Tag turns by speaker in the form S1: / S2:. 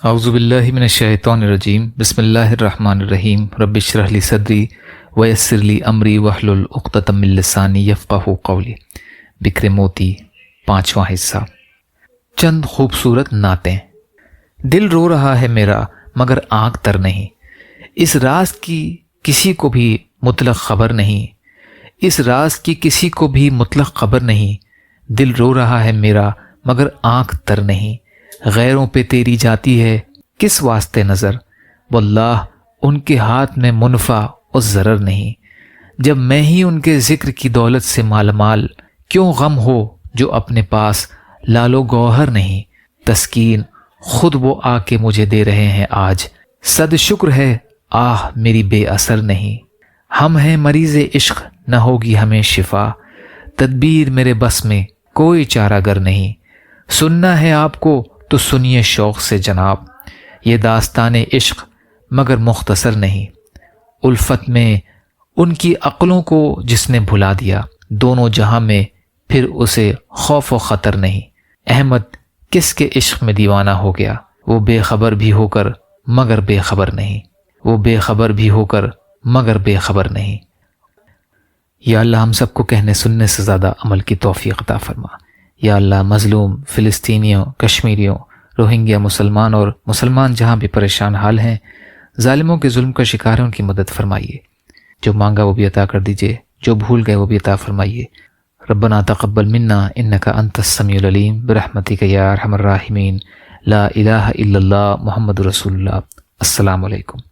S1: اعوذ باللہ من الشیطان الرجیم بسم اللہ الرحمن الرحیم رب اشرح لی صدری ویسر لی امری واحلل عقدۃ من لسانی یفقہوا قولی۔ بکر موتی، 5واں حصہ۔ چند خوبصورت نعتیں۔ دل رو رہا ہے میرا مگر آنکھ تر نہیں، اس راز کی کسی کو بھی مطلق خبر نہیں، اس راز کی کسی کو بھی مطلق خبر نہیں۔ دل رو رہا ہے میرا مگر آنکھ تر نہیں، غیروں پہ تیری جاتی ہے کس واسطے نظر، واللہ ان کے ہاتھ میں منفع اور ضرر نہیں۔ جب میں ہی ان کے ذکر کی دولت سے مال مال، کیوں غم ہو جو اپنے پاس لال و گوہر نہیں۔ تسکین خود وہ آ کے مجھے دے رہے ہیں آج، صد شکر ہے آہ میری بے اثر نہیں۔ ہم ہیں مریض عشق نہ ہوگی ہمیں شفا، تدبیر میرے بس میں کوئی چارہ گر نہیں۔ سننا ہے آپ کو تو سنیے شوق سے جناب، یہ داستان عشق مگر مختصر نہیں۔ الفت میں ان کی عقلوں کو جس نے بھلا دیا، دونوں جہاں میں پھر اسے خوف و خطر نہیں۔ احمد کس کے عشق میں دیوانہ ہو گیا، وہ بے خبر بھی ہو کر مگر بے خبر نہیں، وہ بے خبر بھی ہو کر مگر بے خبر نہیں۔ یا اللہ ہم سب کو کہنے سننے سے زیادہ عمل کی توفیق عطا فرما۔ یا اللہ مظلوم فلسطینیوں، کشمیریوں، روہنگیا مسلمان اور مسلمان جہاں بھی پریشان حال ہیں، ظالموں کے ظلم کا شکار ہیں، ان کی مدد فرمائیے۔ جو مانگا وہ بھی عطا کر دیجیے، جو بھول گئے وہ بھی عطا فرمائیے۔ ربنا تقبل منا انک انت السمیع العلیم برحمتک یا ارحم الراحمین۔ لا الہ الا اللہ محمد رسول اللہ۔ السلام علیکم۔